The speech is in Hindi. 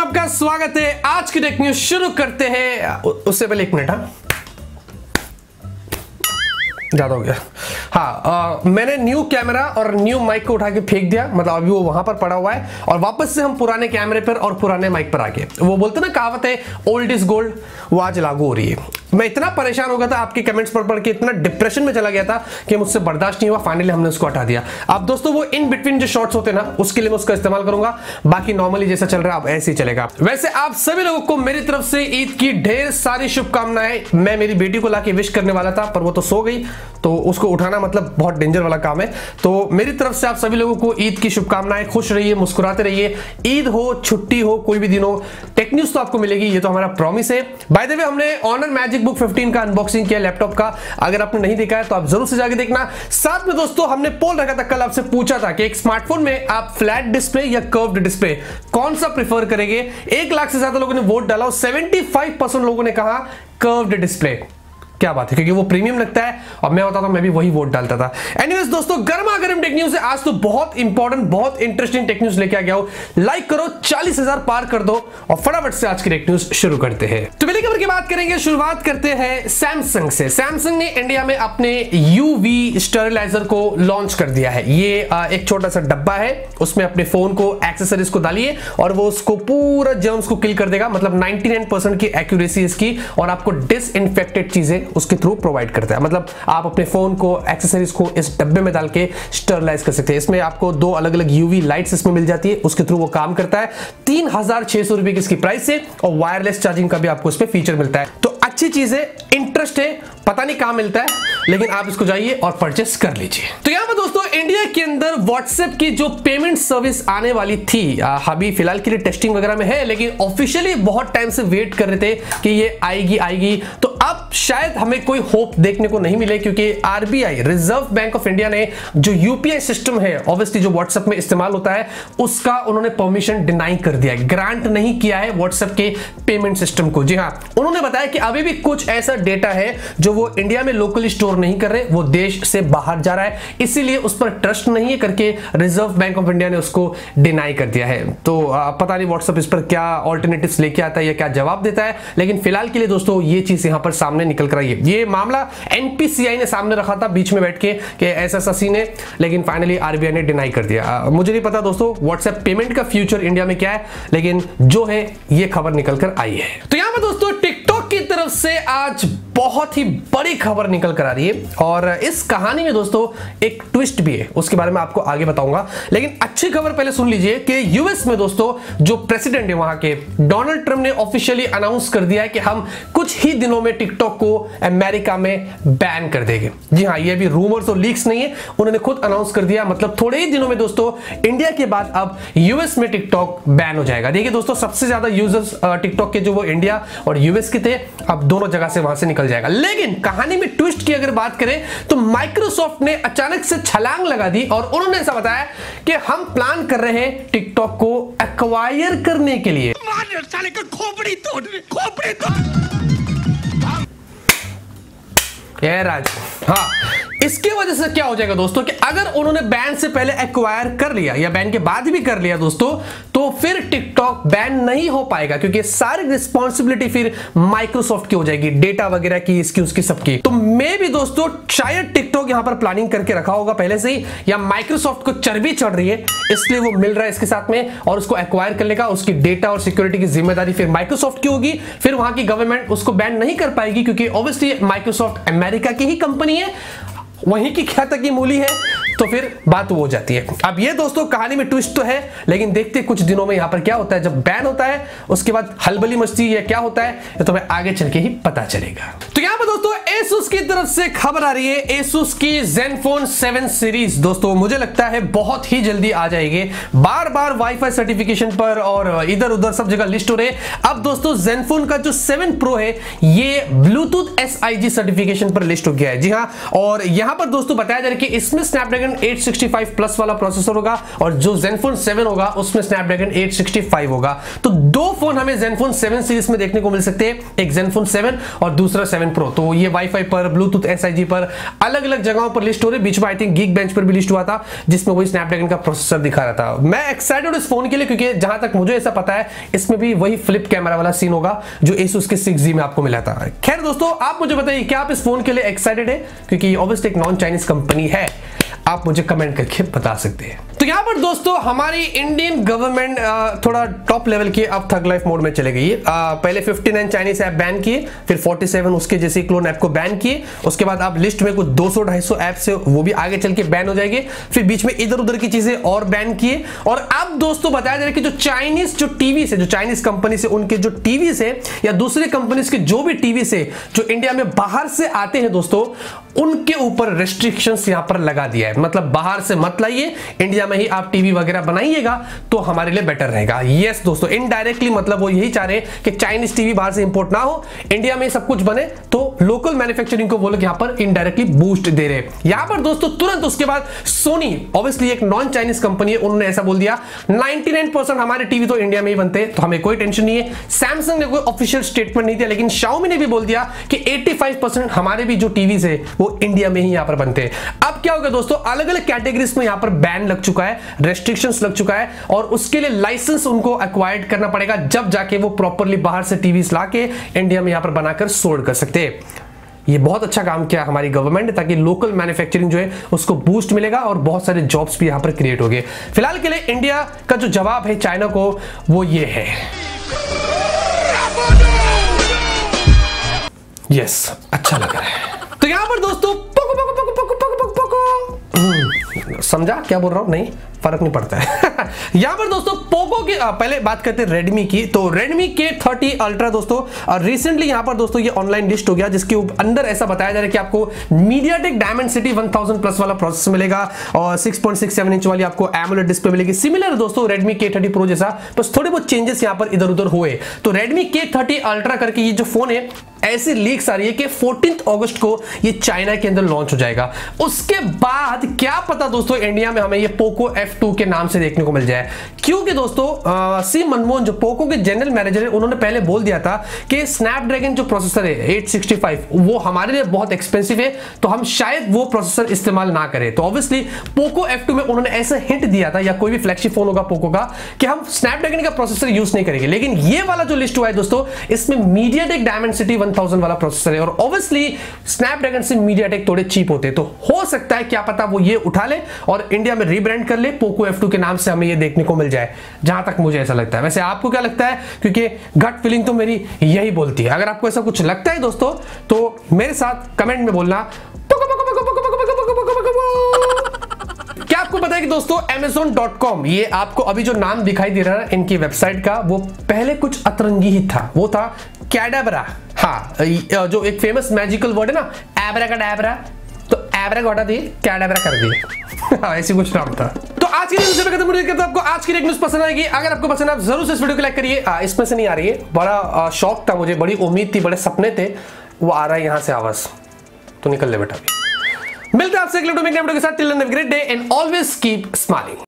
आपका स्वागत है। आज की टेक न्यूज शुरू करते हैं। उससे पहले 1 मिनट, ज्यादा हो गया। हाँ, मैंने न्यू कैमरा और न्यू माइक को उठा के फेंक दिया, मतलब अभी वो वहां पर पड़ा हुआ है और वापस से हम पुराने कैमरे पर और पुराने माइक पर आके, वो बोलते ना कहावत है ओल्ड इज गोल्ड, वो आज लागू हो रही है। मैं इतना परेशान हो गया था आपके कमेंट्स पढ़ के, इतना डिप्रेशन में चला गया था कि मुझसे बर्दाश्त नहीं हुआ। फाइनली हमने उसको हटा दिया। अब दोस्तों वो इन बिटवीन जो शॉट्स होते हैं ना, उसके लिए मैं उसका इस्तेमाल करूंगा। बाकी नॉर्मली जैसा चल रहा है अब ऐसे ही चलेगा। वैसे आप सभी लोगों को मेरी तरफ से ईद की ढेर सारी शुभकामनाएं। मैं मेरी बेटी को लाके विश करने वाला था पर वो तो सो गई, तो उसको उठाना मतलब बहुत डेंजर वाला काम है। तो मेरी तरफ से आप सभी लोगों को ईद की शुभकामनाएं। खुश रहिए, मुस्कुराते रहिए। ईद हो, छुट्टी हो, कोई भी दिन हो, टेक न्यूज तो आपको मिलेगी, ये तो हमारा प्रॉमिस है। बाय द वे, हमने ऑनर मैजिक बुक 15 का अनबॉक्सिंग किया लैपटॉप का। अगर आपने नहीं देखा है तो आप जरूर से जाके देखना। साथ में दोस्तों हमने पोल रखा था, कल आपसे पूछा था कि एक स्मार्टफोन में आप फ्लैट डिस्प्ले या कर्व्ड डिस्प्ले कौन सा प्रेफर करेंगे। 1 लाख से ज्यादा लोगों ने वोट डाला और 75% लोगों ने कहा कर्व्ड डिस्प्ले। क्या बात है, क्योंकि वो प्रीमियम लगता है और मैं बताता हूं मैं भी वही वोट डालता था। एनीवेज दोस्तों, गर्मा गर्म टेक न्यूज है आज तो। बहुत इंपॉर्टेंट, बहुत इंटरेस्टिंग टेक न्यूज लेके आ गया हूं। लाइक करो, 40,000 पार कर दो और फटाफट से आज की टेक न्यूज शुरू करते हैं। तो पहली खबर की बात करेंगे, शुरुआत करते हैं सैमसंग से। सैमसंग ने इंडिया में अपने यूवी स्टेरिलाइजर को लॉन्च कर दिया है। ये एक छोटा सा डब्बा है, उसमें अपने फोन को, एक्सेसरीज को डालिए और वो उसको पूरा जर्म्स को किल कर देगा। मतलब 99% की एक्यूरेसी इसकी, और आपको डिसइंफेक्टेड चीजें उसके थ्रू प्रोवाइड करता है। मतलब आप अपने फोन को, एक्सेसरीज को इस डब्बे में डाल के स्टरलाइज कर सकते हैं। इसमें आपको 2 अलग अलग यूवी लाइट्स इसमें मिल जाती है, उसके थ्रू वो काम करता है। 3600 रुपए की इसकी प्राइस है और वायरलेस चार्जिंग का भी आपको इसमें फीचर मिलता है। तो अच्छी चीज है, इंटरेस्ट है, पता नहीं कहां मिलता है, लेकिन आप इसको जाइए और परचेस कर लीजिए। तो यहां पर दोस्तों इंडिया के अंदर व्हाट्सएप की जो पेमेंट सर्विस आने वाली थी, अभी फिलहाल के लिए टेस्टिंग वगैरह में है, लेकिन ऑफिशियली बहुत टाइम से वेट कर रहे थे कि ये आएगी। तो अब शायद हमें कोई होप देखने को नहीं मिले, क्योंकि RBI, reserve bank of India ने जो यूपीआई सिस्टम है, ऑब्वियसली जो व्हाट्सएप में इस्तेमाल होता है, उसका उन्होंने परमिशन डिनाई कर दिया है, ग्रांट नहीं किया है व्हाट्सएप के पेमेंट सिस्टम को। जी हां, उन्होंने बताया कि अभी भी कुछ ऐसा डेटा है जो वो इंडिया में लोकली स्टोर नहीं कर रहे, वो देश से बाहर जा रहा है, इसीलिए उस पर ट्रस्ट नहीं है करके रिजर्व बैंक ऑफ इंडिया ने उसको डिनाई कर दिया है। तो पता नहीं व्हाट्सएप इस पर क्या ऑल्टरनेटिव्स लेके आता है या क्या जवाब देता है, लेकिन फिलहाल के लिए दोस्तों ये चीज यहां पर सामने निकल कर आई है। ये मामला एनपीसीआई ने सामने रखा था बीच में बैठ के कि ऐसा सीन है, लेकिन फाइनली आरबीआई ने डिनाई कर दिया। मुझे नहीं पता दोस्तों व्हाट्सएप पेमेंट का फ्यूचर इंडिया में क्या है, लेकिन जो है ये खबर निकल कर आई है। तो यहां पर दोस्तों टिकटॉक की तरफ से आज बहुत ही बड़ी खबर निकल कर आ रही है और इस कहानी में दोस्तों एक ट्विस्ट भी है, उसके बारे में आपको आगे बताऊंगा। लेकिन अच्छी खबर पहले सुन लीजिए कि यूएस में दोस्तों जो प्रेसिडेंट है वहां के, डोनाल्ड ट्रंप ने ऑफिशियली अनाउंस कर दिया है कि हम कुछ ही दिनों में टिकटॉक को अमेरिका में बैन कर देंगे। जी हां, ये भी रूमर्स और लीक्स नहीं है, उन्होंने खुद अनाउंस कर दिया। मतलब थोड़े ही दिनों में दोस्तों इंडिया के बाद अब यूएस में टिकटॉक बैन हो जाएगा। देखिए दोस्तों, सबसे ज्यादा यूजर्स टिकटॉक के जो वो इंडिया और यूएस के थे, अब दोनों जगह से वहां से निकल जाएगा। लेकिन कहानी में ट्विस्ट की अगर बात करें तो माइक्रोसॉफ्ट ने अचानक से छलांग लगा दी और उन्होंने ऐसा बताया कि हम प्लान कर रहे हैं टिकटॉक को एक्वायर करने के लिए। साले का खोपड़ी तोड़। राज, हाँ, इसके वजह से क्या हो जाएगा दोस्तों कि अगर उन्होंने बैन से पहले एक्वायर कर लिया या बैन के बाद भी कर लिया दोस्तों, तो फिर टिकटॉक बैन नहीं हो पाएगा, क्योंकि सारी रिस्पॉन्सिबिलिटी फिर माइक्रोसॉफ्ट की हो जाएगी, डेटा वगैरह की, इसकी उसकी सबकी। तो मैं भी दोस्तों शायद टिकटॉक यहां पर प्लानिंग करके रखा होगा पहले से ही, या माइक्रोसॉफ्ट को चर्बी चढ़ रही है इसलिए वो मिल रहा है इसके साथ में और उसको एक्वायर करने का, उसकी डेटा और सिक्योरिटी की जिम्मेदारी फिर माइक्रोसॉफ्ट की होगी। फिर वहां की गवर्नमेंट उसको बैन नहीं कर पाएगी, क्योंकि ऑब्वियसली माइक्रोसॉफ्ट अमेरिका की ही कंपनी है, वहीं की ख्यात की मूली है, तो फिर बात हो जाती है। अब ये दोस्तों कहानी में ट्विस्ट तो है, लेकिन देखते कुछ दिनों में यहां पर क्या होता है। जब बैन होता है उसके बाद हलबली मस्ती या क्या होता है, ये तो मैं आगे चल के ही पता चलेगा। तो यहां पर दोस्तों Asus की तरफ से खबर आ रही है, Asus की Zenfone 7 सीरीज दोस्तों मुझे लगता है बहुत ही जल्दी आ जाएगी। बार बार वाईफाई सर्टिफिकेशन पर और इधर उधर सब जगह लिस्ट हो रहे। अब दोस्तों Zenfone का जो 7 Pro है ये ब्लूटूथ SIG सर्टिफिकेशन पर लिस्ट हो गया है। जी हां, और यहां पर दोस्तों बताया जा रहा है कि इसमें स्नैपड्रैगन स्नैपड्रैगन 865 प्लस वाला प्रोसेसर होगा और जो Zenfone 7 होगा उसमें स्नैपड्रैगन 865 होगा। तो दो फोन हमें Zenfone 7 सीरीज में देखने को मिल सकते हैं, एक Zenfone 7 और दूसरा 7 Pro। तो ये वाईफाई पर, ब्लूटूथ, SIG पर अलग अलग जगहों पर लिस्ट हो रहे। बीच में आई थिंक Geekbench पर भी लिस्ट हुआ था जिसमें वही स्नैपड्रैगन का प्रोसेसर दिखा रहा था। मैं एक्साइटेड इस फोन के लिए क्योंकि जहां तक मुझे ऐसा पता है इसमें भी वही फ्लिप कैमरा वाला सीन होगा जो Asus के 6G में आपको मिला था। खैर दोस्तों, आप मुझे बताइए क्या आप इस फोन के लिए एक्साइटेड है, क्योंकि ऑब्वियसली एक नॉन चाइनीज कंपनी है। आप मुझे कमेंट करके बता सकते हैं। तो यहां पर दोस्तों हमारी इंडियन गवर्नमेंट थोड़ा टॉप लेवल की अब थग लाइफ मोड में चले गई है। पहले 59 चाइनीज ऐप बैन किए, फिर 47 उसके जैसे क्लोन ऐप को बैन किए, उसके बाद अब लिस्ट में कुछ 200-250 ऐप से वो भी आगे चल के बैन हो जाएंगे, फिर बीच में इधर उधर की चीजें और बैन किए। और अब दोस्तों बताया जा रहा है कि जो चाइनीज जो टीवी से, जो चाइनीज कंपनी से उनके जो टीवी से या दूसरे कंपनीज के जो भी टीवी से जो इंडिया में बाहर से आते हैं दोस्तों, उनके ऊपर रेस्ट्रिक्शंस यहां पर लगा दिया है। मतलब बाहर से मत लाइए, इंडिया में ही आप टीवी वगैरह बनाइएगा तो हमारे लिए बेटर रहेगा। यस दोस्तों, इनडायरेक्टली मतलब वो यही चाह रहे हैं कि चाइनीज टीवी बाहर से इंपोर्ट ना हो, इंडिया में सब कुछ बने। तो लोकल मैन्युफैक्चरिंग को वो लोग यहां पर इनडायरेक्टली बूस्ट दे रहे हैं। यहां पर दोस्तों तुरंत उसके बाद सोनी, ऑब्वियसली एक नॉन चाइनीज कंपनी है, उन्होंने ऐसा बोल दिया 99% हमारे टीवी तो इंडिया में ही बनते हैं, तो हमें कोई टेंशन नहीं है। सैमसंग ने कोई ऑफिशियल स्टेटमेंट नहीं दिया, लेकिन Xiaomi ने भी बोल दिया कि 85% हमारे भी जो टीवी है वो इंडिया में ही यहां पर बनते हैं। अब क्या होगा दोस्तों, अलग अलग कैटेगरीज में यहां पर बैन लग चुका है, रेस्ट्रिक्शंस लग चुका है, और उसके लिए लाइसेंस उनको एक्वायर्ड करना पड़ेगा, जब जाके वो प्रॉपर्ली बाहर से टीवी ला के इंडिया में यहां पर बनाकर सोल्ड कर सकते हैं। ये बहुत अच्छा काम किया हमारी गवर्नमेंट ने, ताकि लोकल मैन्युफैक्चरिंग जो है उसको बूस्ट मिलेगा और बहुत सारे जॉब्स भी यहां पर क्रिएट हो गए। फिलहाल के लिए इंडिया का जो जवाब है चाइना को वो ये है। यस, अच्छा लग रहा है। तो यहां पर दोस्तों Poco Poco Poco Poco Poco Poco Poco, समझा क्या बोल रहा हूं? नहीं, फर्क नहीं पड़ता है। यहां पर दोस्तों पोको की पहले बात करते हैं रेडमी की। तो रेडमी K30 अल्ट्रा दोस्तों रिसेंटली यहां पर दोस्तों ये ऑनलाइन लिस्ट हो गया, जिसके अंदर ऐसा बताया जा रहा है कि आपको MediaTek Dimensity 1000 प्लस वाला प्रोसेसर मिलेगा और 6.67 इंच वाली आपको AMOLED डिस्प्ले मिलेगी। सिमिलर दोस्तों रेडमी K30 Pro जैसा, बस थोड़े बहुत चेंजेस यहां पर इधर उधर हुए। तो रेडमी K30 अल्ट्रा करके ये जो फोन है, ऐसी लीक्स आ रही है कि 14 अगस्त को ये चाइना के अंदर लॉन्च हो जाएगा। उसके बाद क्या पता दोस्तों इंडिया में हमें ये पोको F2 के नाम से देखने को मिल जाए, क्योंकि दोस्तों सी मनमोहन जो पोको के जनरल मैनेजर है, उन्होंने पहले बोल दिया था कि स्नैपड्रैगन जो प्रोसेसर है 865 वो हमारे लिए बहुत एक्सपेंसिव है, तो हम शायद वो प्रोसेसर इस्तेमाल ना करें। तो ऑब्वियसली पोको F2 में उन्होंने ऐसा हिंट दिया था, या कोई भी फ्लैगशिप फोन होगा पोको का, कि हम स्नैपड्रैगन का प्रोसेसर यूज नहीं करेंगे। लेकिन ये वाला जो लिस्ट हुआ है दोस्तों, इसमें MediaTek Dimensity 1000 वाला प्रोसेसर है, और ऑब्वियसली स्नैपड्रैगन से MediaTek थोड़े चीप होते हैं, तो हो सकता है क्या पता वो ये उठा ले और इंडिया में रीब्रांड कर ले, पोको F2 के नाम से हमें ये देखने को मिल जाए, जहां तक मुझे ऐसा लगता है। वैसे आपको क्या लगता है? क्योंकि गट फीलिंग तो मेरी यही बोलती है। अगर आपको ऐसा कुछ लगता है दोस्तों तो मेरे साथ कमेंट में बोलना। क्या आपको पता है कि दोस्तों Amazon.com, ये आपको अभी जो नाम दिखाई दे रहा है इनकी वेबसाइट का, वो पहले कुछ अतरंगी ही था, वो था कैडाब्रा। हाँ, जो एक फेमस मैजिकल वर्ड है ना, एब्रा का डैब्रा, तो एब्रा को हटा दिए, कैडाब्रा कर दिए। हाँ, ऐसी कुछ नाम था। तो आज की न्यूज़ खत्म हो गई। आपको आज की न्यूज़ पसंद आएगी? अगर आपको पसंद है आप जरूर से इस वीडियो को लाइक करिए। इसमें से नहीं आ रही है, बड़ा शौक था मुझे, बड़ी उम्मीद थी, बड़े सपने थे, वो आ रहा है यहाँ से आवाज, तो निकल ले बेटा। मिलते हैं आपसे अगले वीडियो के साथ। Till then have a great day and always keep smiling.